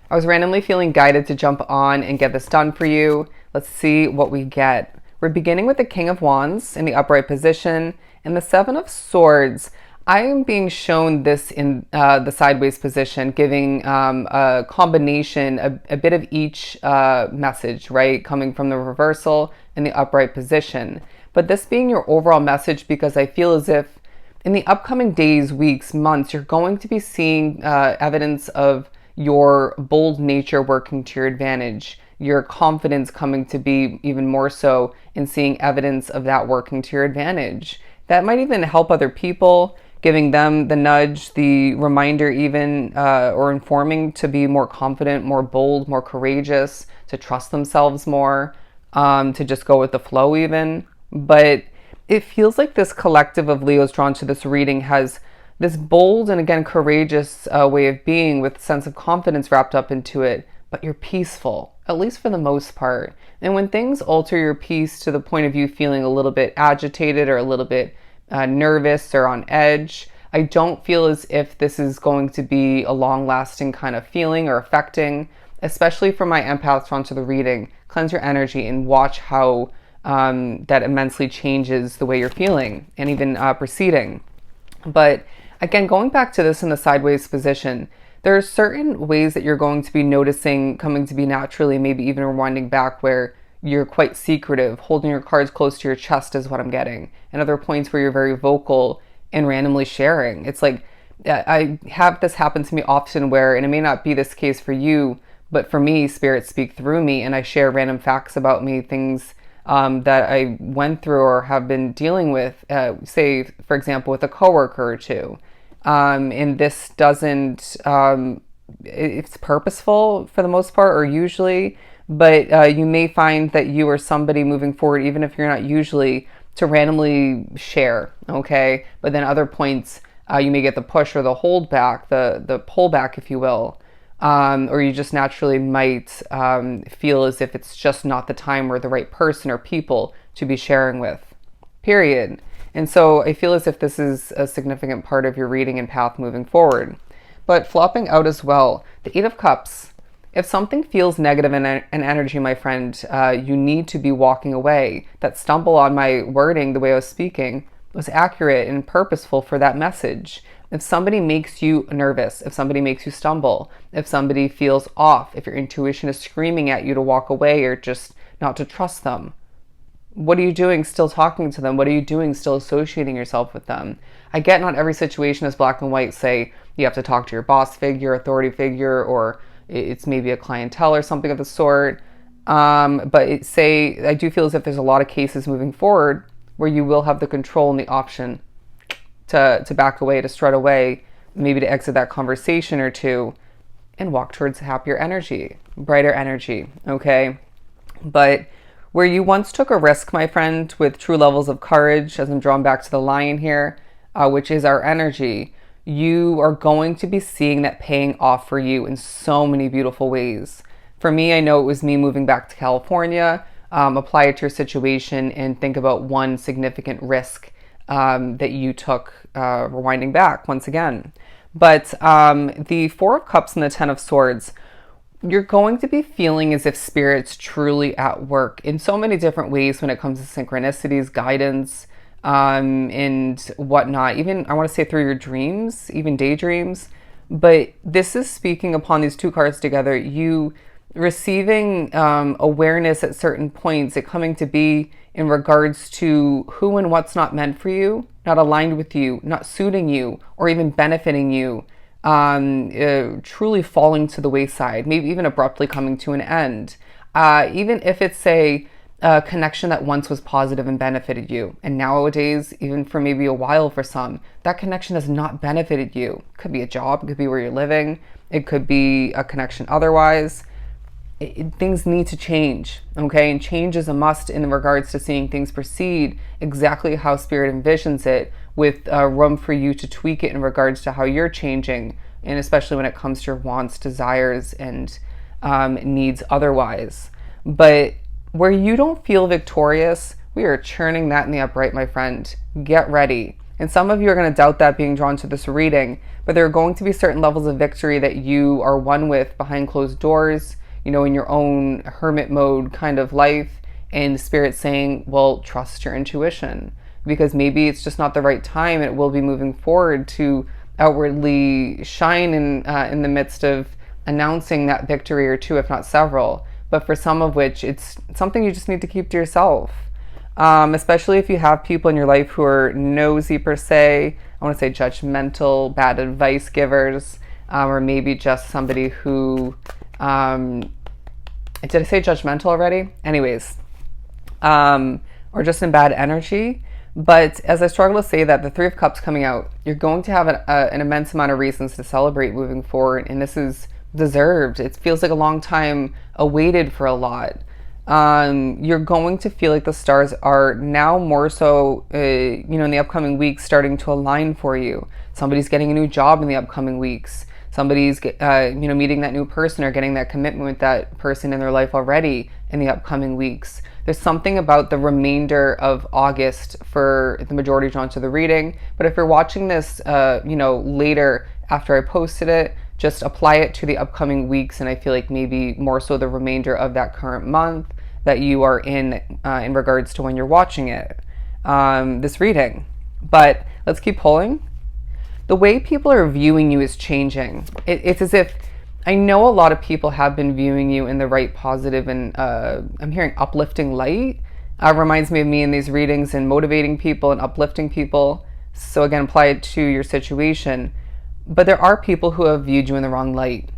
I was randomly feeling guided to jump on and get this done for you. Let's see what we get. We're beginning with the King of Wands in the upright position and the Seven of Swords. I am being shown this in the sideways position, giving a combination, a bit of each message, right? Coming from the reversal and the upright position. But this being your overall message, because I feel as if in the upcoming days, weeks, months, you're going to be seeing evidence of your bold nature working to your advantage, your confidence coming to be even more so in seeing evidence of that working to your advantage. That might even help other people, giving them the nudge, the reminder, even or informing to be more confident, more bold, more courageous, to trust themselves more, to just go with the flow, even. But it feels like this collective of Leos drawn to this reading has this bold and again courageous way of being with a sense of confidence wrapped up into it, but you're peaceful, at least for the most part. And when things alter your peace to the point of you feeling a little bit agitated or a little bit nervous or on edge, I don't feel as if this is going to be a long-lasting kind of feeling or affecting, especially for my empaths drawn to the reading. Cleanse your energy and watch how that immensely changes the way you're feeling and even proceeding. But again, going back to this in the sideways position, there are certain ways that you're going to be noticing coming to be naturally, maybe even rewinding back where you're quite secretive, holding your cards close to your chest is what I'm getting. And other points where you're very vocal and randomly sharing. It's like, I have this happen to me often where, and it may not be this case for you, but for me, spirits speak through me and I share random facts about me, things that I went through or have been dealing with, say, for example, with a coworker or two. And this doesn't, it's purposeful for the most part, or usually, but you may find that you or somebody moving forward, even if you're not usually, to randomly share, okay? But then other points, you may get the push or the hold back, the pull back, if you will. Or you just naturally might feel as if it's just not the time or the right person or people to be sharing with, period. And so I feel as if this is a significant part of your reading and path moving forward. But flopping out as well, the Eight of Cups. If something feels negative in energy, my friend, you need to be walking away. That stumble on my wording, the way I was speaking, was accurate and purposeful for that message. If somebody makes you nervous, if somebody makes you stumble, if somebody feels off, if your intuition is screaming at you to walk away or just not to trust them, what are you doing still talking to them? What are you doing still associating yourself with them? I get not every situation is black and white. Say you have to talk to your boss figure, authority figure, or it's maybe a clientele or something of the sort. But I do feel as if there's a lot of cases moving forward where you will have the control and the option to back away, to strut away, maybe to exit that conversation or two and walk towards happier energy, brighter energy, okay? But where you once took a risk, my friend, with true levels of courage, as I'm drawn back to the lion here, which is our energy, you are going to be seeing that paying off for you in so many beautiful ways. For me, I know it was me moving back to California, apply it to your situation and think about one significant risk that you took, rewinding back once again. But the Four of Cups and the Ten of Swords, you're going to be feeling as if spirit's truly at work in so many different ways when it comes to synchronicities, guidance, and whatnot. Even, I want to say, through your dreams, even daydreams. But this is speaking upon these two cards together, you receiving awareness at certain points, it coming to be in regards to who and what's not meant for you, not aligned with you, not suiting you, or even benefiting you, truly falling to the wayside, maybe even abruptly coming to an end. Even if it's a connection that once was positive and benefited you, and nowadays, even for maybe a while for some, that connection has not benefited you. It could be a job, it could be where you're living, it could be a connection otherwise. Things need to change, okay? And change is a must in regards to seeing things proceed exactly how spirit envisions it, with room for you to tweak it in regards to how you're changing, and especially when it comes to your wants, desires, and needs otherwise. But where you don't feel victorious, we are churning that in the upright, my friend. Get ready. And some of you are going to doubt that being drawn to this reading, but there are going to be certain levels of victory that you are one with behind closed doors, in your own hermit mode kind of life, and Spirit saying, well, trust your intuition, because maybe it's just not the right time, and it will be moving forward to outwardly shine in the midst of announcing that victory, or two, if not several, but for some of which it's something you just need to keep to yourself. Especially if you have people in your life who are nosy per se, I want to say judgmental, bad advice givers, or maybe just somebody who, did I say judgmental already? Anyways, or just in bad energy. But as I struggle to say that, the Three of Cups coming out, you're going to have an immense amount of reasons to celebrate moving forward, and this is deserved. It feels like a long time awaited for a lot. You're going to feel like the stars are now more so, in the upcoming weeks, starting to align for you. Somebody's getting a new job in the upcoming weeks. Somebody's, meeting that new person or getting that commitment with that person in their life already in the upcoming weeks. There's something about the remainder of August for the majority drawn to the reading. But if you're watching this, later after I posted it, just apply it to the upcoming weeks. And I feel like maybe more so the remainder of that current month that you are in regards to when you're watching it, this reading. But let's keep pulling. The way people are viewing you is changing. It's as if, I know a lot of people have been viewing you in the right, positive, and I'm hearing uplifting light. Reminds me of me in these readings and motivating people and uplifting people. So again, apply it to your situation. But there are people who have viewed you in the wrong light.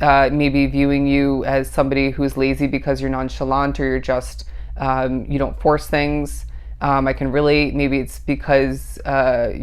Maybe viewing you as somebody who's lazy because you're nonchalant, or you're just, you don't force things. I can relate. Maybe it's because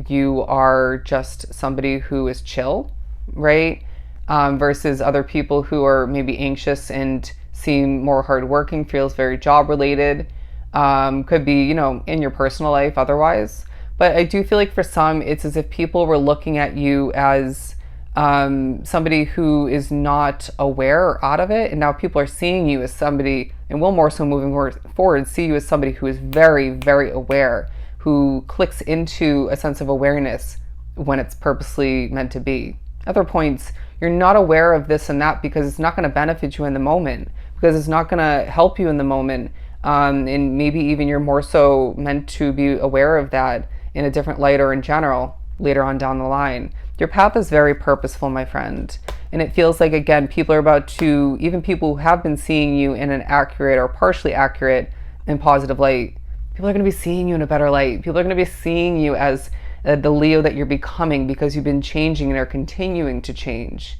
you are just somebody who is chill, right? Versus other people who are maybe anxious and seem more hardworking, feels very job related. Could be, in your personal life otherwise. But I do feel like for some, it's as if people were looking at you as somebody who is not aware or out of it. And now people are seeing you as somebody, and will more so moving forward, see you as somebody who is very, very aware, who clicks into a sense of awareness when it's purposely meant to be. Other points, you're not aware of this and that because it's not going to benefit you in the moment, because it's not going to help you in the moment. And maybe even you're more so meant to be aware of that in a different light, or in general later on down the line. Your path is very purposeful, my friend. And it feels like, again, people are about to, even people who have been seeing you in an accurate or partially accurate and positive light, people are going to be seeing you in a better light. People are going to be seeing you as the Leo that you're becoming, because you've been changing and are continuing to change.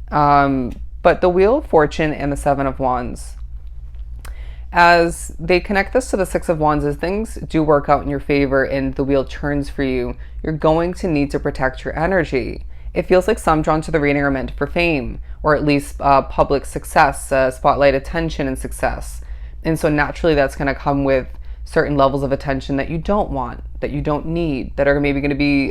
But the Wheel of Fortune and the Seven of Wands, as they connect this to the Six of Wands, as things do work out in your favor and the wheel turns for you, you're going to need to protect your energy. It feels like some drawn to the reading are meant for fame, or at least public success, spotlight attention and success. And so naturally that's going to come with certain levels of attention that you don't want, that you don't need, that are maybe going to be,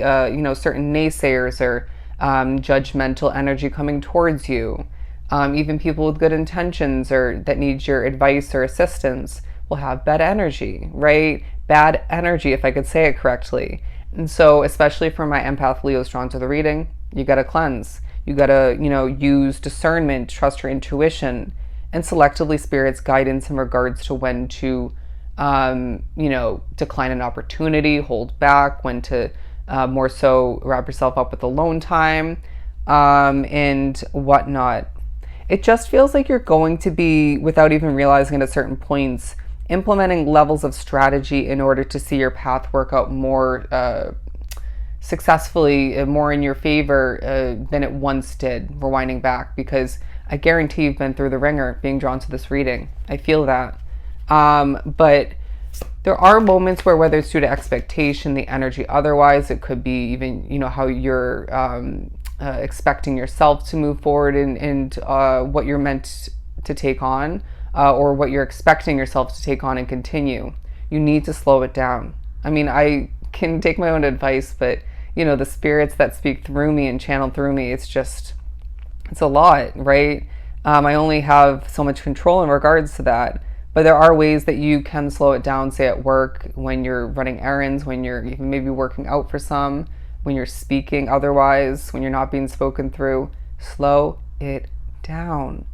certain naysayers or judgmental energy coming towards you. Even people with good intentions or that need your advice or assistance will have bad energy, right? Bad energy, if I could say it correctly. And so, especially for my empath Leos drawn to the reading, you got to cleanse. You got to, use discernment, trust your intuition, and selectively Spirit's guidance in regards to when to, decline an opportunity, hold back, when to more so wrap yourself up with alone time, and whatnot. It just feels like you're going to be, without even realizing it at certain points, implementing levels of strategy in order to see your path work out more successfully, more in your favor than it once did, rewinding back, because I guarantee you've been through the ringer being drawn to this reading. I feel that. But there are moments where, whether it's due to expectation, the energy otherwise, it could be even, how you're expecting yourself to move forward and what you're meant to take on, or what you're expecting yourself to take on and continue. You need to slow it down. I mean, I can take my own advice, but the spirits that speak through me and channel through me, it's a lot, right? I only have so much control in regards to that. But there are ways that you can slow it down, say at work, when you're running errands, when you're even maybe working out for some, when you're speaking otherwise, when you're not being spoken through. Slow it down.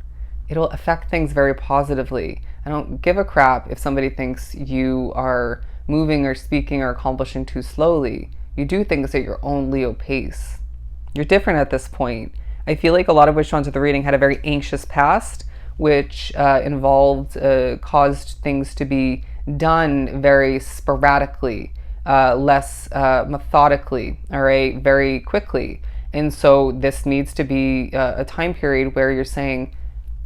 It'll affect things very positively. I don't give a crap if somebody thinks you are moving or speaking or accomplishing too slowly. You do things at your own Leo pace. You're different at this point. I feel like a lot of wish drawn to the reading had a very anxious past, which caused things to be done very sporadically, less methodically, all right, very quickly. And so this needs to be a time period where you're saying,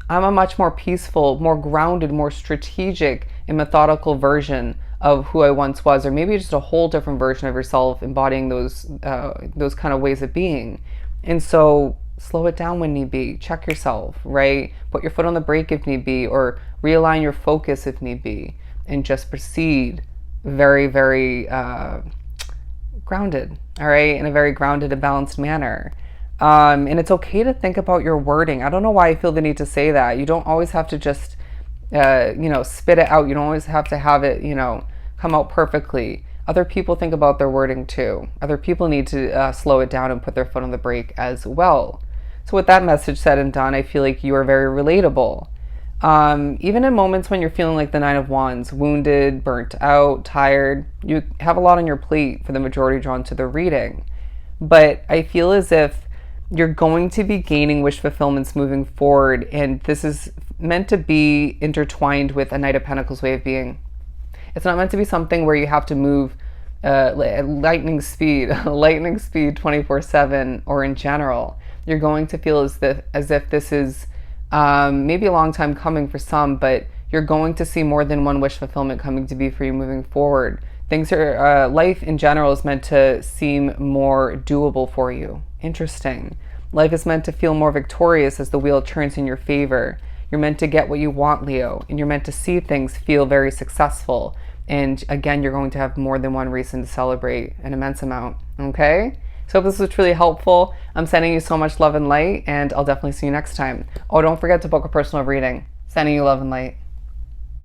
I'm a much more peaceful, more grounded, more strategic and methodical version of who I once was, or maybe just a whole different version of yourself, embodying those kind of ways of being. And so slow it down when need be. Check yourself, right? Put your foot on the brake if need be, or realign your focus if need be, and just proceed very, very grounded, all right, in a very grounded and balanced manner. And it's okay to think about your wording. I don't know why I feel the need to say that. You don't always have to just, spit it out. You don't always have to have it, come out perfectly. Other people think about their wording too. Other people need to slow it down and put their foot on the brake as well. So with that message said and done, I feel like you are very relatable. Even in moments when you're feeling like the Nine of Wands, wounded, burnt out, tired, you have a lot on your plate for the majority drawn to the reading. But I feel as if you're going to be gaining wish fulfillments moving forward, and this is meant to be intertwined with a Knight of Pentacles way of being. It's not meant to be something where you have to move at lightning speed 24/7, or in general. You're going to feel as if this is maybe a long time coming for some, but you're going to see more than one wish fulfillment coming to be for you moving forward. Things are, life in general is meant to seem more doable for you. Interesting. Life is meant to feel more victorious as the wheel turns in your favor. You're meant to get what you want, Leo, and you're meant to see things feel very successful. And again, you're going to have more than one reason to celebrate an immense amount, okay? So I hope this was truly helpful. I'm sending you so much love and light, and I'll definitely see you next time. Oh, don't forget to book a personal reading. Sending you love and light.